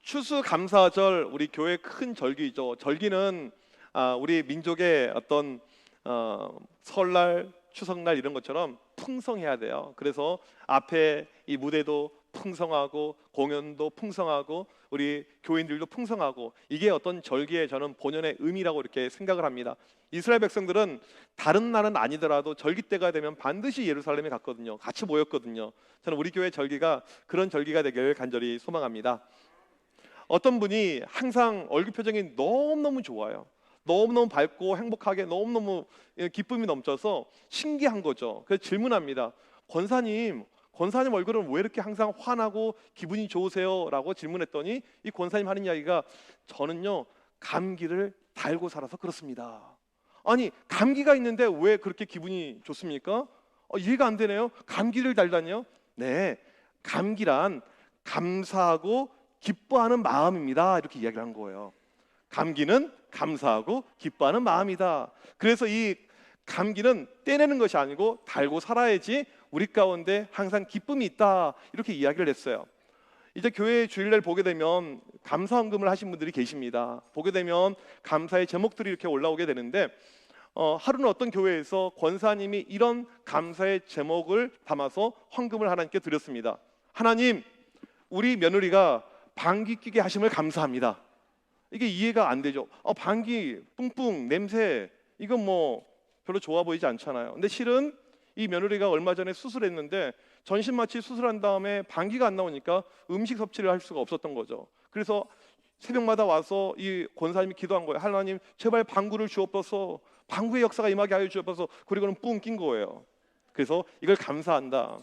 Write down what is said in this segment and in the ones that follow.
추수감사절 우리 교회 큰 절기죠. 절기는 우리 민족의 어떤 설날, 추석날 이런 것처럼 풍성해야 돼요. 그래서 앞에 이 무대도 풍성하고 공연도 풍성하고 우리 교인들도 풍성하고 이게 어떤 절기의 저는 본연의 의미라고 이렇게 생각을 합니다. 이스라엘 백성들은 다른 날은 아니더라도 절기 때가 되면 반드시 예루살렘에 갔거든요. 같이 모였거든요. 저는 우리 교회 절기가 그런 절기가 되길 간절히 소망합니다. 어떤 분이 항상 얼굴 표정이 너무너무 좋아요. 너무너무 밝고 행복하게 너무너무 기쁨이 넘쳐서 신기한 거죠. 그래서 질문합니다. 권사님 얼굴은 왜 이렇게 항상 환하고 기분이 좋으세요? 라고 질문했더니 이 권사님 하는 이야기가 저는요 감기를 달고 살아서 그렇습니다. 아니 감기가 있는데 왜 그렇게 기분이 좋습니까? 이해가 안 되네요. 감기를 달다니요? 네, 감기란 감사하고 기뻐하는 마음입니다. 이렇게 이야기를 한 거예요. 감기는 감사하고 기뻐하는 마음이다. 그래서 이 감기는 떼내는 것이 아니고 달고 살아야지 우리 가운데 항상 기쁨이 있다. 이렇게 이야기를 했어요. 이제 교회 주일날 보게 되면 감사 헌금을 하신 분들이 계십니다. 보게 되면 감사의 제목들이 이렇게 올라오게 되는데 하루는 어떤 교회에서 권사님이 이런 감사의 제목을 담아서 헌금을 하나님께 드렸습니다. 하나님, 우리 며느리가 방귀 뀌게 하심을 감사합니다. 이게 이해가 안 되죠. 방귀, 뿡뿡, 냄새 이건 뭐 별로 좋아 보이지 않잖아요. 근데 실은 이 며느리가 얼마 전에 수술했는데 전신마취 수술한 다음에 방귀가 안 나오니까 음식 섭취를 할 수가 없었던 거죠. 그래서 새벽마다 와서 이 권사님이 기도한 거예요. 하나님 제발 방구를 주옵소서, 방구의 역사가 임하게 하여 주옵소서. 그리고는 뿡 낀 거예요. 그래서 이걸 감사한다.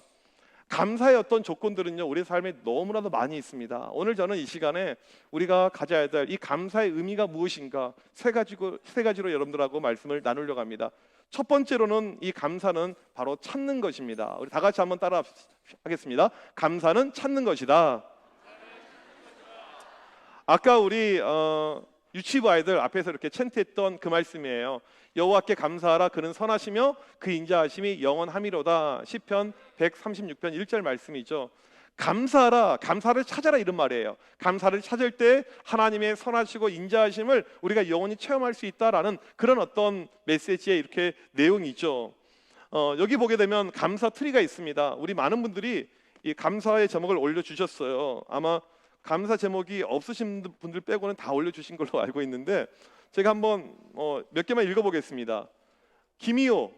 감사의 어떤 조건들은요 우리 삶에 너무나도 많이 있습니다. 오늘 저는 이 시간에 우리가 가져야 될 이 감사의 의미가 무엇인가 세 가지로 여러분들하고 말씀을 나누려고 합니다. 첫 번째로는 이 감사는 바로 찾는 것입니다. 우리 다 같이 한번 따라 하겠습니다. 감사는 찾는 것이다. 아까 우리 유치부 아이들 앞에서 이렇게 챈트했던 그 말씀이에요. 여호와께 감사하라, 그는 선하시며 그 인자하심이 영원함이로다. 시편 136편 1절 말씀이죠. 감사하라, 감사를 찾아라 이런 말이에요. 감사를 찾을 때 하나님의 선하시고 인자하심을 우리가 영원히 체험할 수 있다라는 그런 어떤 메시지의 이렇게 내용이죠. 여기 보게 되면 감사 트리가 있습니다. 우리 많은 분들이 이 감사의 제목을 올려주셨어요. 아마 감사 제목이 없으신 분들 빼고는 다 올려주신 걸로 알고 있는데 제가 한번 몇 개만 읽어보겠습니다. 김이호,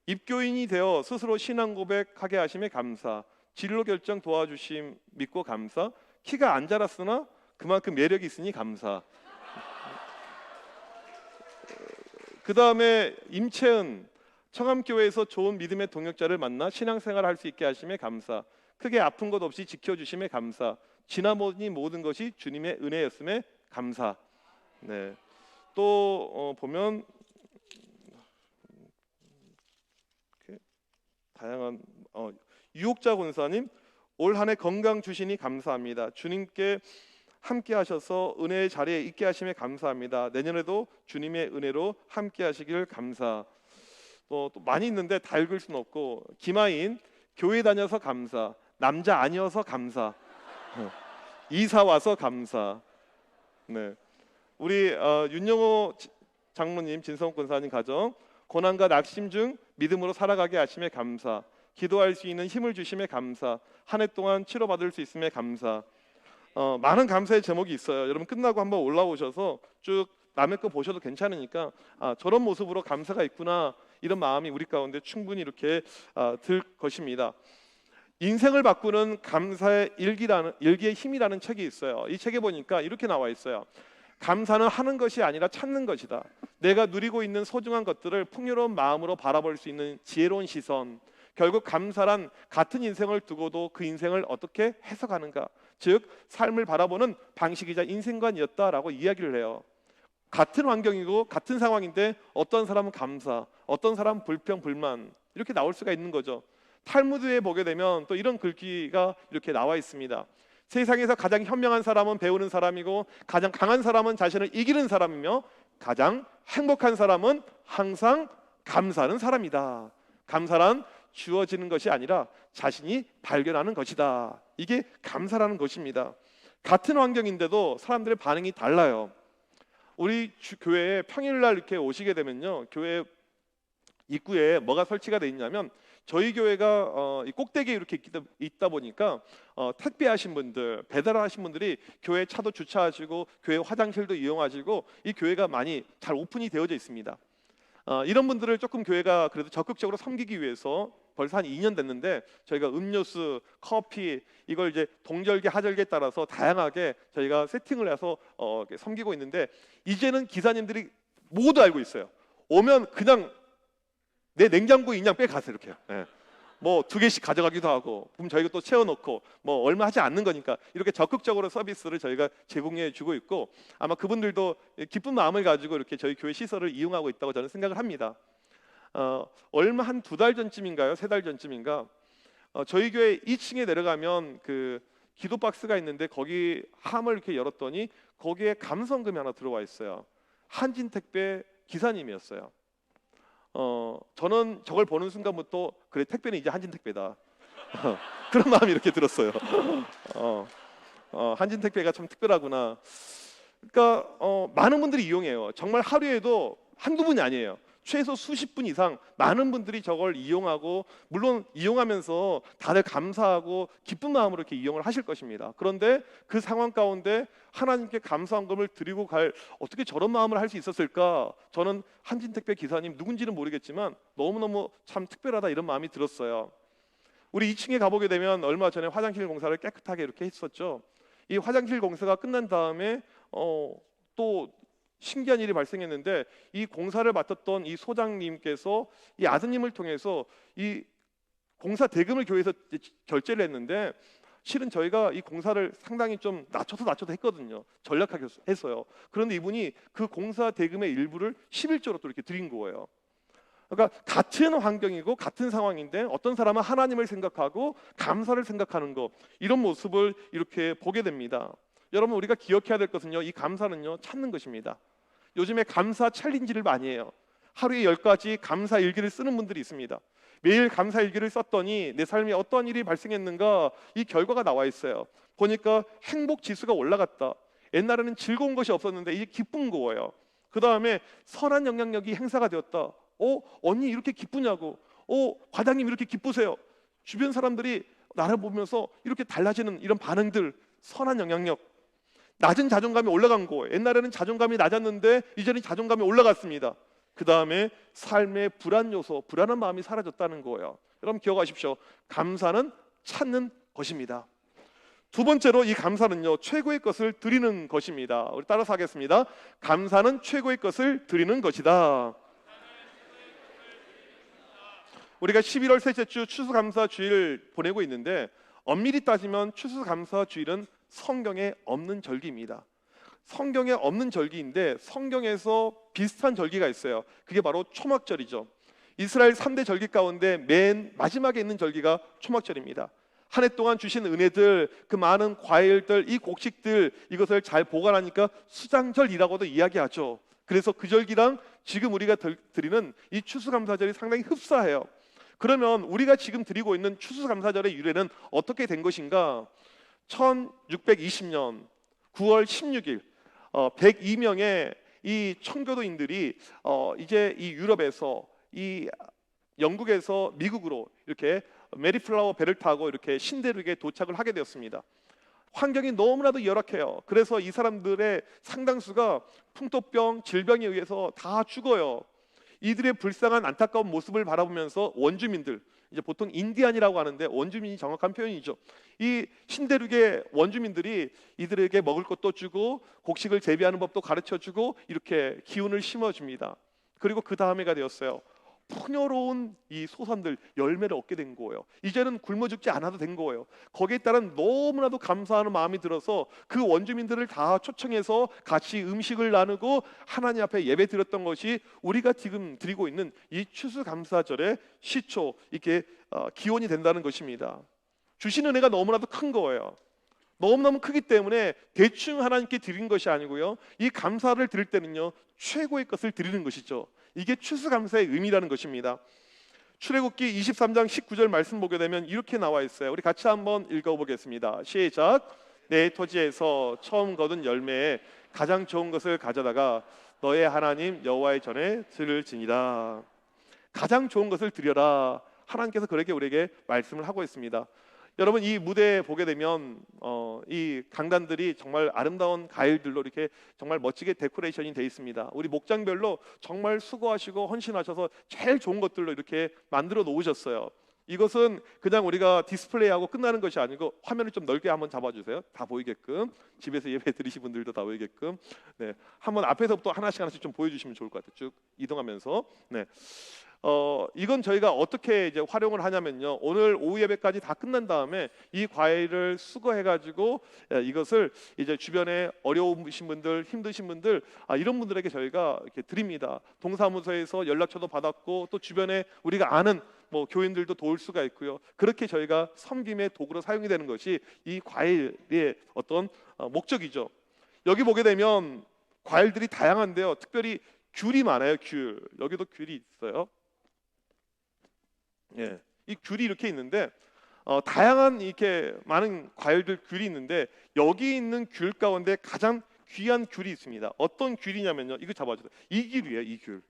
입교인이 되어 스스로 신앙 고백하게 하심에 감사, 진로 결정 도와주심 믿고 감사, 키가 안 자랐으나 그만큼 매력이 있으니 감사. 그 다음에 임채은, 청암교회에서 좋은 믿음의 동역자를 만나 신앙생활을 할 수 있게 하심에 감사, 크게 아픈 것 없이 지켜주심에 감사, 지나보니 모든 것이 주님의 은혜였음에 감사. 네. 또 보면 다양한 유옥자 권사님, 올 한 해 건강 주시니 감사합니다. 주님께 함께 하셔서 은혜의 자리에 있게 하심에 감사합니다. 내년에도 주님의 은혜로 함께 하시길 감사. 또 많이 있는데 다 읽을 수는 없고, 김아인, 교회 다녀서 감사, 남자 아니어서 감사, 이사 와서 감사. 네. 우리 윤영호 장로님, 진성 권사님 가정, 고난과 낙심 중 믿음으로 살아가게 하심에 감사, 기도할 수 있는 힘을 주심에 감사, 한 해 동안 치료받을 수 있음에 감사. 많은 감사의 제목이 있어요. 여러분 끝나고 한번 올라오셔서 쭉 남의 거 보셔도 괜찮으니까 저런 모습으로 감사가 있구나 이런 마음이 우리 가운데 충분히 이렇게 들 것입니다. 인생을 바꾸는 감사의 일기의 힘이라는 책이 있어요. 이 책에 보니까 이렇게 나와 있어요. 감사는 하는 것이 아니라 찾는 것이다. 내가 누리고 있는 소중한 것들을 풍요로운 마음으로 바라볼 수 있는 지혜로운 시선. 결국 감사란 같은 인생을 두고도 그 인생을 어떻게 해석하는가, 즉 삶을 바라보는 방식이자 인생관이었다라고 이야기를 해요. 같은 환경이고 같은 상황인데 어떤 사람은 감사, 어떤 사람은 불평, 불만 이렇게 나올 수가 있는 거죠. 탈무드에 보게 되면 또 이런 글귀가 이렇게 나와 있습니다. 세상에서 가장 현명한 사람은 배우는 사람이고, 가장 강한 사람은 자신을 이기는 사람이며, 가장 행복한 사람은 항상 감사하는 사람이다. 감사란 주어지는 것이 아니라 자신이 발견하는 것이다. 이게 감사라는 것입니다. 같은 환경인데도 사람들의 반응이 달라요. 우리 교회에 평일날 이렇게 오시게 되면요, 교회 입구에 뭐가 설치가 돼 있냐면, 저희 교회가 이 꼭대기에 이렇게 있다 보니까 택배하신 분들, 배달하신 분들이 교회 차도 주차하시고 교회 화장실도 이용하시고 이 교회가 많이 잘 오픈이 되어져 있습니다. 이런 분들을 조금 교회가 그래도 적극적으로 섬기기 위해서 벌써 한 2년 됐는데, 저희가 음료수, 커피 이걸 이제 동절기, 하절기에 따라서 다양하게 저희가 세팅을 해서 섬기고 있는데, 이제는 기사님들이 모두 알고 있어요. 오면 그냥 내 냉장고에 그냥 빼가세요. 이렇게. 예. 뭐 2개씩 가져가기도 하고, 그럼 저희가 또 채워놓고 뭐 얼마 하지 않는 거니까 이렇게 적극적으로 서비스를 저희가 제공해 주고 있고, 아마 그분들도 기쁜 마음을 가지고 이렇게 저희 교회 시설을 이용하고 있다고 저는 생각을 합니다. 얼마 한 2달 전쯤인가요? 3달 전쯤인가? 저희 교회 2층에 내려가면 그 기도 박스가 있는데, 거기 함을 이렇게 열었더니 거기에 감성금이 하나 들어와 있어요. 한진택배 기사님이었어요. 저는 저걸 보는 순간부터 그래, 택배는 이제 한진택배다. 그런 마음이 이렇게 들었어요. 한진택배가 참 특별하구나. 그러니까 많은 분들이 이용해요. 정말 하루에도 한두 분이 아니에요. 최소 수십 분 이상 많은 분들이 저걸 이용하고, 물론 이용하면서 다들 감사하고 기쁜 마음으로 이렇게 이용을 하실 것입니다. 그런데 그 상황 가운데 하나님께 감사한금을 드리고 갈, 어떻게 저런 마음을 할 수 있었을까? 저는 한진택배 기사님 누군지는 모르겠지만 너무너무 참 특별하다, 이런 마음이 들었어요. 우리 2층에 가보게 되면 얼마 전에 화장실 공사를 깨끗하게 이렇게 했었죠. 이 화장실 공사가 끝난 다음에 또 신기한 일이 발생했는데, 이 공사를 맡았던 이 소장님께서 이 아드님을 통해서 이 공사 대금을 교회에서 결제를 했는데, 실은 저희가 이 공사를 상당히 좀 낮춰서 했거든요. 전략하게 해서요. 그런데 이분이 그 공사 대금의 일부를 11조로 또 이렇게 드린 거예요. 그러니까 같은 환경이고 같은 상황인데 어떤 사람은 하나님을 생각하고 감사를 생각하는 것, 이런 모습을 이렇게 보게 됩니다. 여러분, 우리가 기억해야 될 것은요, 이 감사는요, 찾는 것입니다. 요즘에 감사 챌린지를 많이 해요. 하루에 10가지 감사 일기를 쓰는 분들이 있습니다. 매일 감사 일기를 썼더니 내 삶에 어떤 일이 발생했는가, 이 결과가 나와 있어요. 보니까 행복 지수가 올라갔다. 옛날에는 즐거운 것이 없었는데 이제 기쁜 거예요. 그 다음에 선한 영향력이 행사가 되었다. 언니 이렇게 기쁘냐고. 과장님 이렇게 기쁘세요. 주변 사람들이 나를 보면서 이렇게 달라지는 이런 반응들, 선한 영향력. 낮은 자존감이 올라간 거예요. 옛날에는 자존감이 낮았는데 이제는 자존감이 올라갔습니다. 그 다음에 삶의 불안 요소, 불안한 마음이 사라졌다는 거예요. 여러분 기억하십시오. 감사는 찾는 것입니다. 두 번째로 이 감사는요, 최고의 것을 드리는 것입니다. 우리 따라서 하겠습니다. 감사는 최고의 것을 드리는 것이다. 우리가 11월 셋째 주 추수감사주일 보내고 있는데, 엄밀히 따지면 추수감사주일은 성경에 없는 절기입니다. 성경에 없는 절기인데 성경에서 비슷한 절기가 있어요. 그게 바로 초막절이죠. 이스라엘 3대 절기 가운데 맨 마지막에 있는 절기가 초막절입니다. 한 해 동안 주신 은혜들, 그 많은 과일들, 이 곡식들, 이것을 잘 보관하니까 수장절이라고도 이야기하죠. 그래서 그 절기랑 지금 우리가 드리는 이 추수감사절이 상당히 흡사해요. 그러면 우리가 지금 드리고 있는 추수감사절의 유래는 어떻게 된 것인가? 1620년 9월 16일 102명의 이 청교도인들이 이제 이 유럽에서, 이 영국에서 미국으로 이렇게 메리플라워 배를 타고 이렇게 신대륙에 도착을 하게 되었습니다. 환경이 너무나도 열악해요. 그래서 이 사람들의 상당수가 풍토병, 질병에 의해서 다 죽어요. 이들의 불쌍한 안타까운 모습을 바라보면서 원주민들, 이제 보통 인디안이라고 하는데 원주민이 정확한 표현이죠. 이 신대륙의 원주민들이 이들에게 먹을 것도 주고 곡식을 재배하는 법도 가르쳐주고 이렇게 기운을 심어줍니다. 그리고 그 다음해가 되었어요. 풍요로운 이 소산들 열매를 얻게 된 거예요. 이제는 굶어 죽지 않아도 된 거예요. 거기에 따른 너무나도 감사하는 마음이 들어서 그 원주민들을 다 초청해서 같이 음식을 나누고 하나님 앞에 예배 드렸던 것이 우리가 지금 드리고 있는 이 추수감사절의 시초, 이렇게 기원이 된다는 것입니다. 주신 은혜가 너무나도 큰 거예요. 너무너무 크기 때문에 대충 하나님께 드린 것이 아니고요, 이 감사를 드릴 때는요, 최고의 것을 드리는 것이죠. 이게 추수감사의 의미라는 것입니다. 출애굽기 23장 19절 말씀 보게 되면 이렇게 나와 있어요. 우리 같이 한번 읽어보겠습니다. 시작. 내 토지에서 처음 거둔 열매에 가장 좋은 것을 가져다가 너의 하나님 여호와의 전에 드릴지니라. 가장 좋은 것을 드려라. 하나님께서 그렇게 우리에게 말씀을 하고 있습니다. 여러분, 이 무대에 보게 되면 이 강단들이 정말 아름다운 가일들로 이렇게 정말 멋지게 데코레이션이 되어 있습니다. 우리 목장별로 정말 수고하시고 헌신하셔서 제일 좋은 것들로 이렇게 만들어 놓으셨어요. 이것은 그냥 우리가 디스플레이하고 끝나는 것이 아니고, 화면을 좀 넓게 한번 잡아주세요. 다 보이게끔, 집에서 예배 드리신 분들도 다 보이게끔. 네, 한번 앞에서부터 하나씩 좀 보여주시면 좋을 것 같아요. 쭉 이동하면서. 네. 이건 저희가 어떻게 이제 활용을 하냐면요, 오늘 오후 예배까지 다 끝난 다음에 이 과일을 수거해가지고 이것을 이제 주변에 어려우신 분들, 힘드신 분들, 이런 분들에게 저희가 이렇게 드립니다. 동사무소에서 연락처도 받았고, 또 주변에 우리가 아는 뭐 교인들도 도울 수가 있고요. 그렇게 저희가 섬김의 도구로 사용이 되는 것이 이 과일의 어떤 목적이죠. 여기 보게 되면 과일들이 다양한데요, 특별히 귤이 많아요. 귤, 여기도 귤이 있어요. 예, 이 귤이 이렇게 있는데 다양한 이렇게 많은 과일들 귤이 있는데, 여기 있는 귤 가운데 가장 귀한 귤이 있습니다. 어떤 귤이냐면요, 이거 잡아주세요. 이 귤이에요. 이 귤,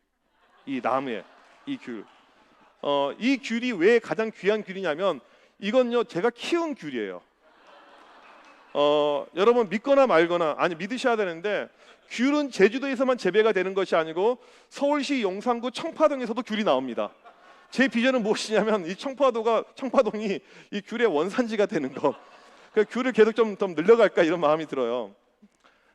이 나무에 이 귤. 이 귤이 왜 가장 귀한 귤이냐면, 이건요 제가 키운 귤이에요. 여러분 믿거나 말거나, 아니 믿으셔야 되는데, 귤은 제주도에서만 재배가 되는 것이 아니고 서울시 용산구 청파동에서도 귤이 나옵니다. 제 비전은 무엇이냐면, 이 청파동이 이 귤의 원산지가 되는 거. 그 귤을 계속 좀 늘려갈까 이런 마음이 들어요.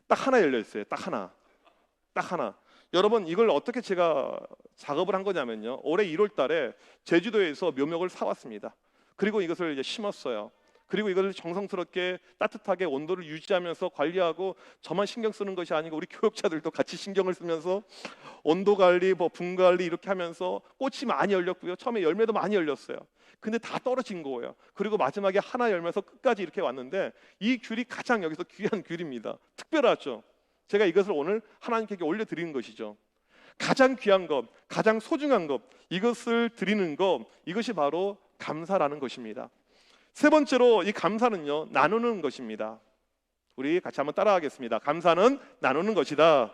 딱 하나 열려 있어요. 딱 하나. 여러분, 이걸 어떻게 제가 작업을 한 거냐면요, 올해 1월 달에 제주도에서 묘목을 사왔습니다. 그리고 이것을 이제 심었어요. 그리고 이것을 정성스럽게 따뜻하게 온도를 유지하면서 관리하고, 저만 신경 쓰는 것이 아니고 우리 교육자들도 같이 신경을 쓰면서 온도 관리, 분 관리 이렇게 하면서 꽃이 많이 열렸고요. 처음에 열매도 많이 열렸어요. 근데 다 떨어진 거예요. 그리고 마지막에 하나 열면서 끝까지 이렇게 왔는데, 이 귤이 가장 여기서 귀한 귤입니다. 특별하죠. 제가 이것을 오늘 하나님께 올려드리는 것이죠. 가장 귀한 것, 가장 소중한 것, 이것을 드리는 것, 이것이 바로 감사라는 것입니다. 세 번째로, 이 감사는요, 나누는 것입니다. 우리 같이 한번 따라하겠습니다. 감사는 나누는 것이다.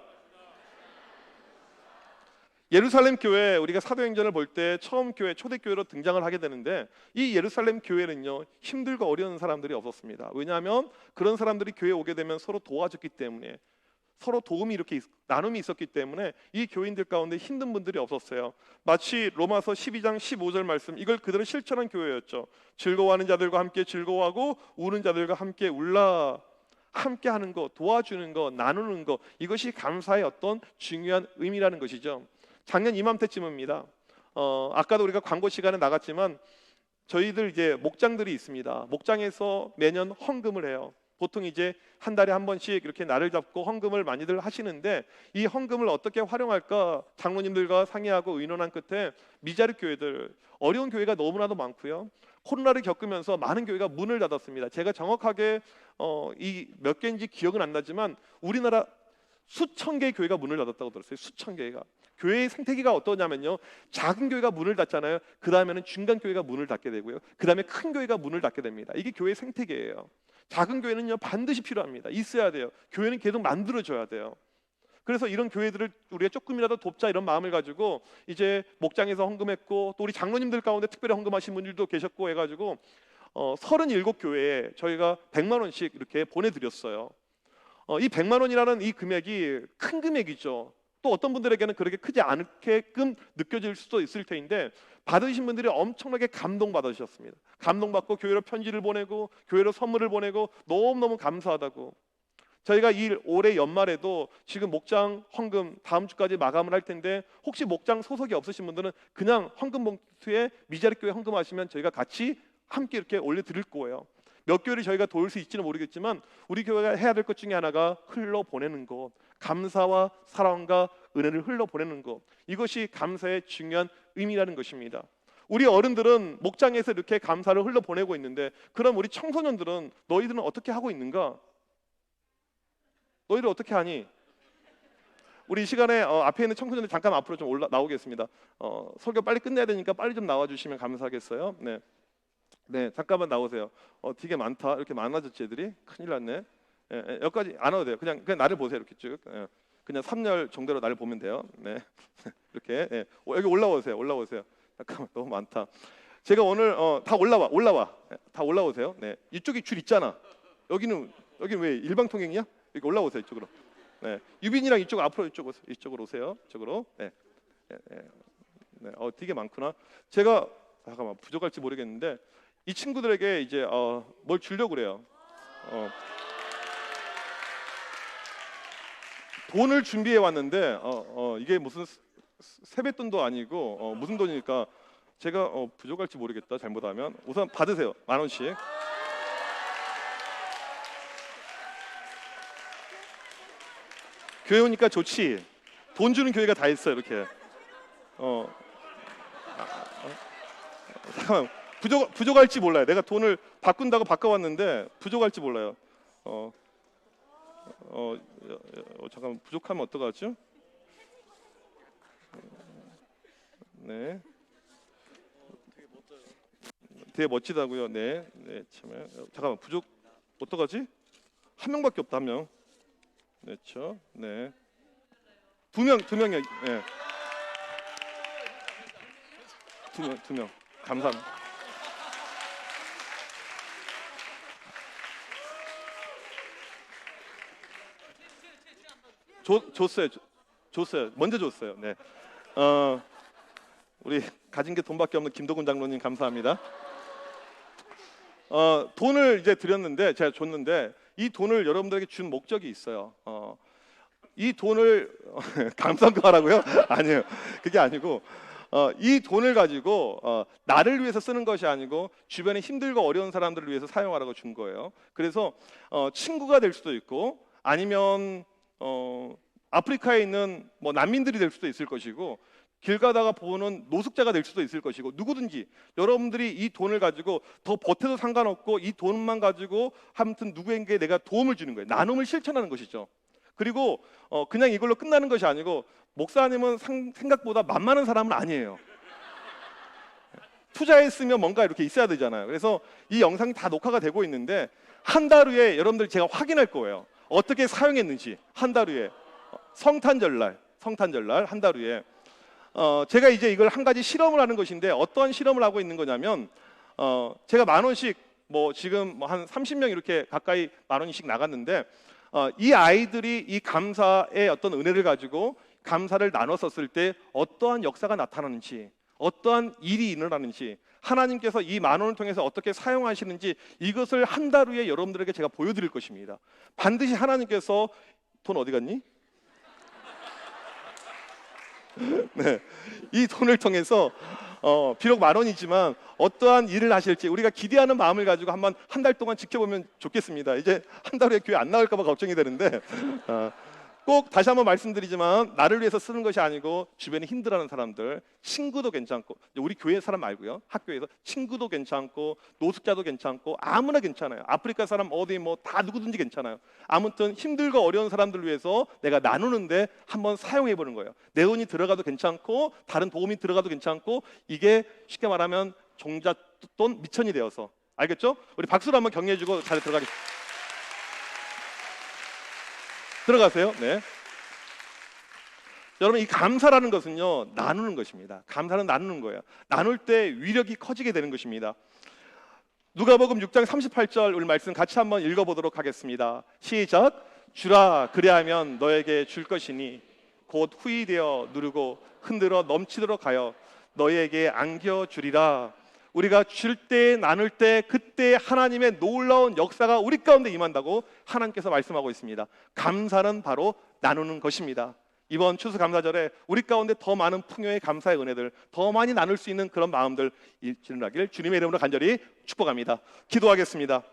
예루살렘 교회, 우리가 사도행전을 볼 때 처음 교회, 초대교회로 등장을 하게 되는데, 이 예루살렘 교회는요 힘들고 어려운 사람들이 없었습니다. 왜냐하면 그런 사람들이 교회에 오게 되면 서로 도와줬기 때문에, 서로 도움이 이렇게 나눔이 있었기 때문에 이 교인들 가운데 힘든 분들이 없었어요. 마치 로마서 12장 15절 말씀, 이걸 그대로 실천한 교회였죠. 즐거워하는 자들과 함께 즐거워하고 우는 자들과 함께 울라. 함께 하는 거, 도와주는 거, 나누는 거, 이것이 감사의 어떤 중요한 의미라는 것이죠. 작년 이맘때쯤입니다. 아까도 우리가 광고 시간에 나갔지만, 저희들 이제 목장들이 있습니다. 목장에서 매년 헌금을 해요. 보통 이제 한 달에 한 번씩 이렇게 날을 잡고 헌금을 많이들 하시는데, 이 헌금을 어떻게 활용할까 장로님들과 상의하고 의논한 끝에, 미자립 교회들, 어려운 교회가 너무나도 많고요. 코로나를 겪으면서 많은 교회가 문을 닫았습니다. 제가 정확하게 이 몇 개인지 기억은 안 나지만 우리나라 수천 개의 교회가 문을 닫았다고 들었어요. 수천 개가. 교회의 생태계가 어떠냐면요, 작은 교회가 문을 닫잖아요. 그 다음에는 중간 교회가 문을 닫게 되고요. 그 다음에 큰 교회가 문을 닫게 됩니다. 이게 교회의 생태계예요. 작은 교회는요 반드시 필요합니다. 있어야 돼요. 교회는 계속 만들어줘야 돼요. 그래서 이런 교회들을 우리가 조금이라도 돕자, 이런 마음을 가지고 이제 목장에서 헌금했고, 또 우리 장로님들 가운데 특별히 헌금하신 분들도 계셨고 해가지고 37교회에 저희가 100만 원씩 이렇게 보내드렸어요. 이 100만 원이라는 이 금액이 큰 금액이죠. 또 어떤 분들에게는 그렇게 크지 않게끔 느껴질 수도 있을 텐데, 받으신 분들이 엄청나게 감동받으셨습니다. 감동받고 교회로 편지를 보내고 교회로 선물을 보내고 너무너무 감사하다고. 저희가 올해 연말에도 지금 목장 헌금 다음 주까지 마감을 할 텐데, 혹시 목장 소속이 없으신 분들은 그냥 헌금 봉투에 미자립 교회 헌금하시면 저희가 같이 함께 이렇게 올려드릴 거예요. 몇 교회를 저희가 도울 수 있지는 모르겠지만, 우리 교회가 해야 될 것 중에 하나가 흘러보내는 것, 감사와 사랑과 은혜를 흘러보내는 것, 이것이 감사의 중요한 의미라는 것입니다. 우리 어른들은 목장에서 이렇게 감사를 흘러보내고 있는데, 그럼 우리 청소년들은, 너희들은 어떻게 하고 있는가? 너희들 어떻게 하니? 우리 이 시간에 앞에 있는 청소년들 잠깐 앞으로 좀 나오겠습니다. 설교 빨리 끝내야 되니까 빨리 좀 나와주시면 감사하겠어요. 네. 네, 잠깐만 나오세요. 되게 많다. 이렇게 많아졌지 애들이? 큰일 났네. 여기까지 안 와도 돼요. 그냥 나를 보세요. 이렇게 쭉. 그냥 3열 정도로 나를 보면 돼요. 네. 이렇게. 여기 올라오세요. 올라오세요. 잠깐만 너무 많다. 제가 오늘 다 올라와. 다 올라오세요. 네. 이쪽에 줄 있잖아. 여기는 왜 일방통행이야? 여기 올라오세요. 이쪽으로. 네. 유빈이랑 이쪽 앞으로 이쪽으로 오세요. 이쪽으로. 네. 네. 되게 많구나. 제가 잠깐만 부족할지 모르겠는데 이 친구들에게 이제 뭘 주려고 그래요. 돈을 준비해 왔는데 이게 무슨 세뱃돈도 아니고 무슨 돈이니까 제가 부족할지 모르겠다. 잘못하면 우선 받으세요. 10,000원씩. 교회 오니까 좋지. 돈 주는 교회가 다 있어 이렇게. 잠깐만 부족할지 몰라요. 내가 돈을 바꾼다고 바꿔왔는데 부족할지 몰라요. 잠깐 부족하면 어떡하죠? 네. 되게 멋지다고요. 네. 참. 잠깐만 부족 어떡하지? 한 명밖에 없다 한 명. 네, 그렇죠. 네. 두 명이요. 네. 두 명. 감사합니다. 줬어요. 먼저 줬어요. 네. 우리 가진 게 돈밖에 없는 김도근 장로님 감사합니다. 돈을 이제 드렸는데 제가 줬는데 이 돈을 여러분들에게 준 목적이 있어요. 이 돈을 감사하라고요? 아니에요. 그게 아니고 이 돈을 가지고 나를 위해서 쓰는 것이 아니고 주변에 힘들고 어려운 사람들을 위해서 사용하라고 준 거예요. 그래서 친구가 될 수도 있고 아니면 아프리카에 있는 뭐 난민들이 될 수도 있을 것이고 길 가다가 보는 노숙자가 될 수도 있을 것이고 누구든지 여러분들이 이 돈을 가지고 더 버텨도 상관없고 이 돈만 가지고 아무튼 누구에게 내가 도움을 주는 거예요. 나눔을 실천하는 것이죠. 그리고 그냥 이걸로 끝나는 것이 아니고 목사님은 생각보다 만만한 사람은 아니에요. 투자했으면 뭔가 이렇게 있어야 되잖아요. 그래서 이 영상이 다 녹화가 되고 있는데 한 달 후에 여러분들 제가 확인할 거예요. 어떻게 사용했는지 한 달 후에 성탄절날 한 달 후에 제가 이제 이걸 한 가지 실험을 하는 것인데 어떤 실험을 하고 있는 거냐면 제가 10,000원씩 뭐 지금 뭐 한 30명 이렇게 가까이 10,000원씩 나갔는데 이 아이들이 이 감사의 어떤 은혜를 가지고 감사를 나눴었을 때 어떠한 역사가 나타나는지 어떠한 일이 일어나는지 하나님께서 이 10,000원을 통해서 어떻게 사용하시는지 이것을 한 달 후에 여러분들에게 제가 보여드릴 것입니다. 반드시 하나님께서 돈 어디 갔니? 네, 이 돈을 통해서 비록 10,000원이지만 어떠한 일을 하실지 우리가 기대하는 마음을 가지고 한번 한 달 동안 지켜보면 좋겠습니다. 이제 한 달 후에 교회 안 나올까 봐 걱정이 되는데 꼭 다시 한번 말씀드리지만 나를 위해서 쓰는 것이 아니고 주변에 힘들어하는 사람들 친구도 괜찮고 우리 교회 사람 말고요 학교에서 친구도 괜찮고 노숙자도 괜찮고 아무나 괜찮아요. 아프리카 사람 어디 뭐 다 누구든지 괜찮아요. 아무튼 힘들고 어려운 사람들을 위해서 내가 나누는데 한번 사용해 보는 거예요. 내 돈이 들어가도 괜찮고 다른 도움이 들어가도 괜찮고 이게 쉽게 말하면 종잣돈 미천이 되어서 알겠죠? 우리 박수로 한번 격려해주고 잘 들어가겠습니다. 들어가세요. 네. 여러분 이 감사라는 것은요 나누는 것입니다. 감사는 나누는 거예요. 나눌 때 위력이 커지게 되는 것입니다. 누가복음 6장 38절 우리 말씀 같이 한번 읽어보도록 하겠습니다. 시작. 주라 그리하면 너에게 줄 것이니 곧 후히 되어 누르고 흔들어 넘치도록 하여 너에게 안겨주리라. 우리가 줄 때 나눌 때 그때 하나님의 놀라운 역사가 우리 가운데 임한다고 하나님께서 말씀하고 있습니다. 감사는 바로 나누는 것입니다. 이번 추수감사절에 우리 가운데 더 많은 풍요의 감사의 은혜들 더 많이 나눌 수 있는 그런 마음들 일어나길 주님의 이름으로 간절히 축복합니다. 기도하겠습니다.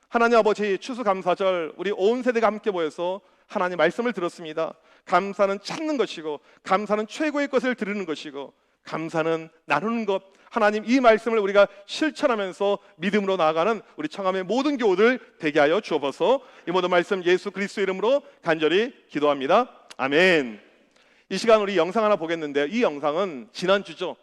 하나님 아버지 추수감사절 우리 온 세대가 함께 모여서 하나님 말씀을 들었습니다. 감사는 찾는 것이고 감사는 최고의 것을 드리는 것이고 감사는 나누는 것. 하나님 이 말씀을 우리가 실천하면서 믿음으로 나아가는 우리 청함의 모든 교우들 되게 하여 주옵소서. 이 모든 말씀 예수 그리스도 이름으로 간절히 기도합니다. 아멘. 이 시간 우리 영상 하나 보겠는데요. 이 영상은 지난주죠.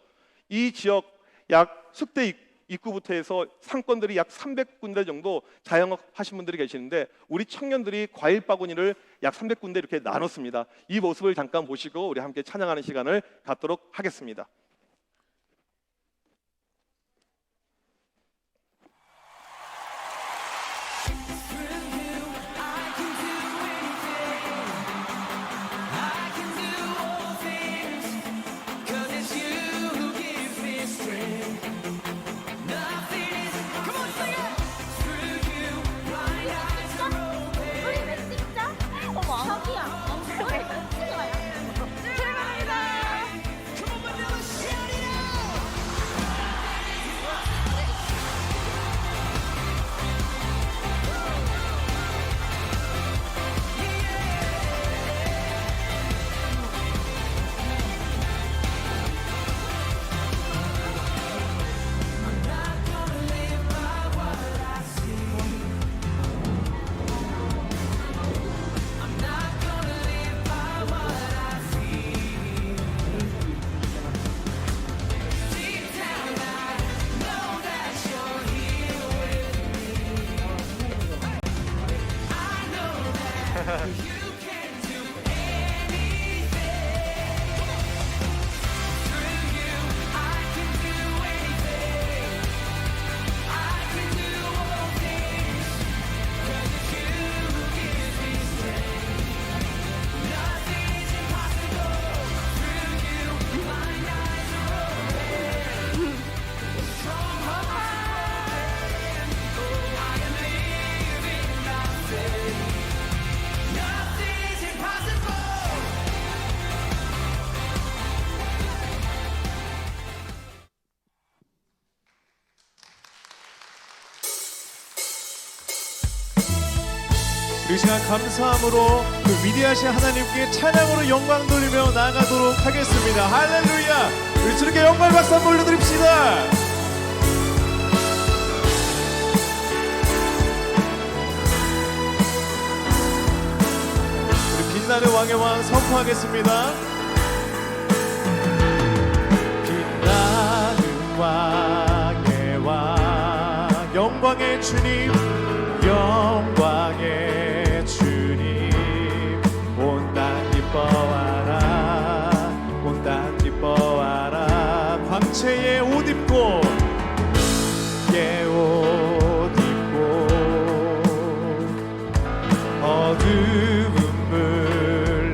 이 지역 약 숙대 입구부터 해서 상권들이 약 300군데 정도 자영업 하신 분들이 계시는데 우리 청년들이 과일 바구니를 약 300군데 이렇게 나눴습니다. 이 모습을 잠깐 보시고 우리 함께 찬양하는 시간을 갖도록 하겠습니다. 이 시간 감사함으로 그 위대하신 하나님께 찬양으로 영광 돌리며 나아가도록 하겠습니다. 할렐루야! 우리 주님께 영광 박수 한번 올려드립시다. 우리 빛나는 왕의 왕 선포하겠습니다. 빛나는 왕의 왕, 영광의 주님, 영광의 온 땅 기뻐하라. 광채의 옷 입고 옷 입고 어두운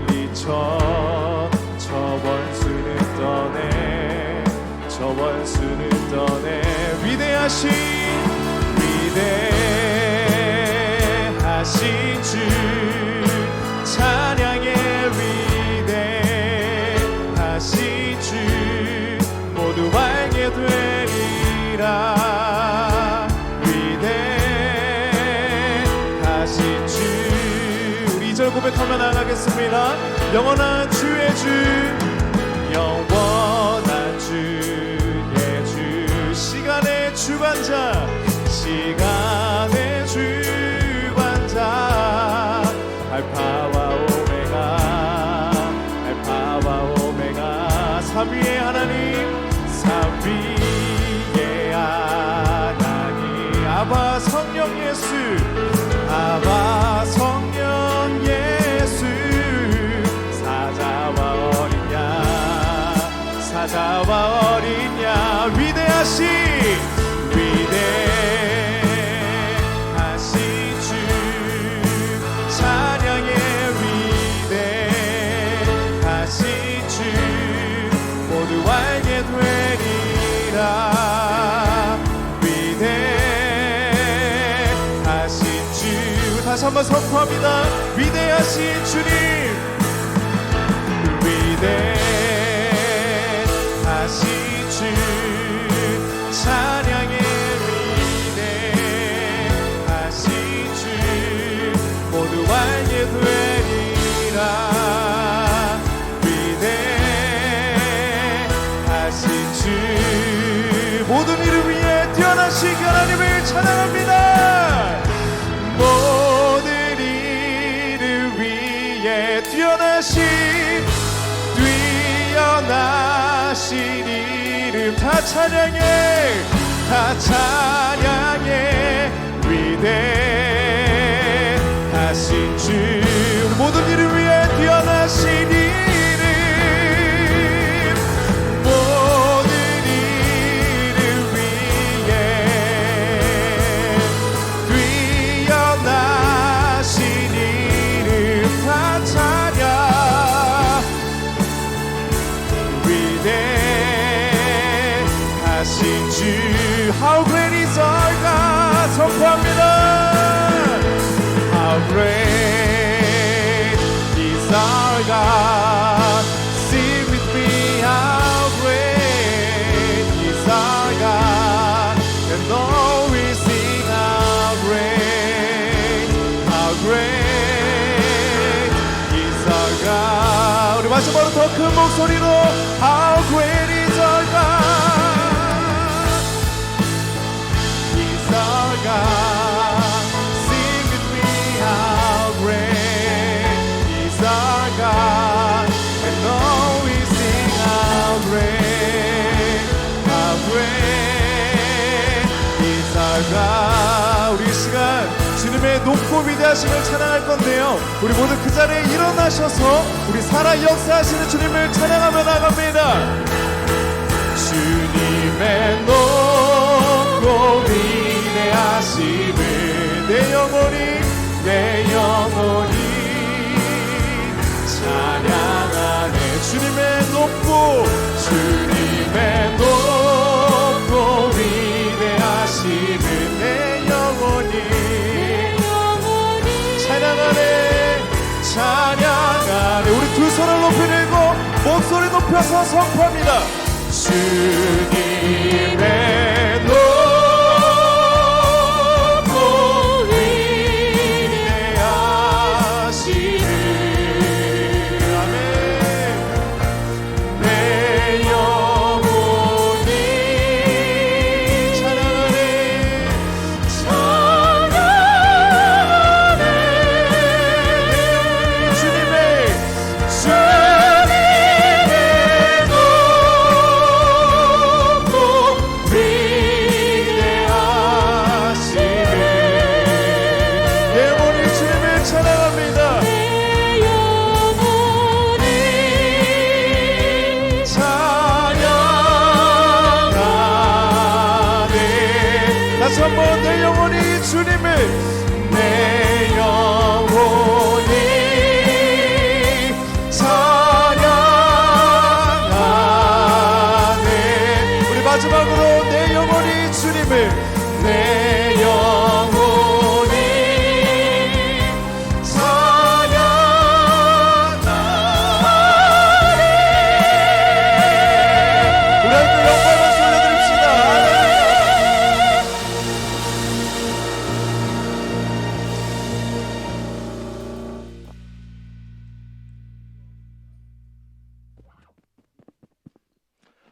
물리쳐 저 원수는 떠내 위대하신 주 찬양의 위대하신 주 모두 알게 되리라. 위대하신 주 우리 2절 고백하며 나가겠습니다. 영원한 주의 주, 영원한 주의 주, 시간의 주관자, 시간의 주관자, 알파와 오메가, 삼위의 하나님, 삼위의 하나님, 아바 성령 예수, 아바 성령 예수, 사자와 어린 양, 위대하신 주, 찬양의 위대하신 주 모두 알게 되리라. 위대하신 주 다시 한번 선포합니다. 위대하신 주님, 위대하신 주 찬양의 위대하신 주 모두 알게 되리라. 위대하신 주 모든 이를 위해 뛰어나신 하나님을 찬양합니다. 모든 이를 위해 뛰어나신 이름 다 찬양해, 다 찬양의 위대하신 주 우리 모든 일을 위해 뛰어나신 이름 모든 일을 위해 뛰어나신 이름 다 찬양 위대하신 주 How great is our God 선포합니다. How great is our God. Sing with me. How great is our God. And all we sing how great is our God. 우리 마지막으로 더 큰 목소리로 How great is our God. Our God, sing with me, how great is our God, and all we sing, how great is our God. 우리 이 시간 주님의 높고 위대하심을 찬양할 건데요, 우리 모두 그 자리에 일어나셔서 우리 살아 역사하시는 주님을 찬양하며 나갑니다. 주님의 높고 위대하심을 내 영혼이 찬양하네. 주님의 높고 위대하심을 내 영혼이 찬양하네. 우리 두 손을 높이 들고 목소리 높여서 선포합니다. 주님의 높고 위대하심을 아멘. 내 영혼이 찬양하네. 주님의 다시 한번 내 영혼이 주님을 내 영혼이 찬양하네. 우리 마지막으로 내 영혼이 주님을 내 영혼이 찬양하네. 우리 하나님께 영광을 올려드립시다.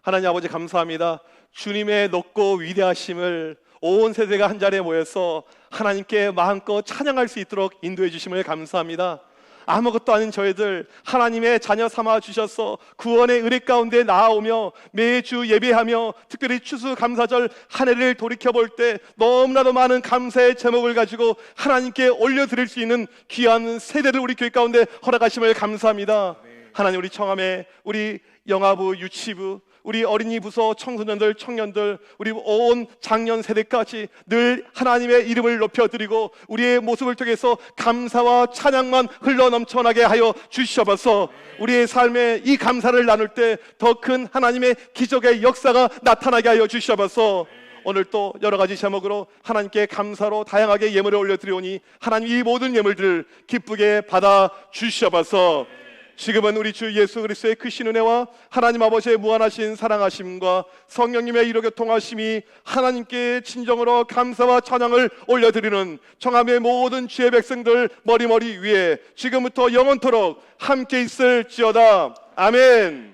하나님 아버지 감사합니다. 주님의 높고 위대하심을 온 세대가 한 자리에 모여서 하나님께 마음껏 찬양할 수 있도록 인도해 주심을 감사합니다. 아무것도 아닌 저희들 하나님의 자녀 삼아 주셔서 구원의 은혜 가운데 나아오며 매주 예배하며 특별히 추수감사절 한 해를 돌이켜볼 때 너무나도 많은 감사의 제목을 가지고 하나님께 올려드릴 수 있는 귀한 세대를 우리 교회 가운데 허락하심을 감사합니다. 하나님, 우리 청함에 우리 영아부, 유치부, 우리 어린이 부서 청소년들, 청년들, 우리 온 장년 세대까지 늘 하나님의 이름을 높여드리고 우리의 모습을 통해서 감사와 찬양만 흘러넘쳐나게 하여 주시옵소서. 우리의 삶에 이 감사를 나눌 때 더 큰 하나님의 기적의 역사가 나타나게 하여 주시옵소서. 오늘 또 여러 가지 제목으로 하나님께 감사로 다양하게 예물을 올려드리오니 하나님 이 모든 예물들을 기쁘게 받아 주시옵소서. 지금은 우리 주 예수 그리스도의 크신 은혜와 하나님 아버지의 무한하신 사랑하심과 성령님의 이로 교통하심이 하나님께 진정으로 감사와 찬양을 올려드리는 청함의 모든 주의 백성들 머리머리 위에 지금부터 영원토록 함께 있을지어다. 아멘.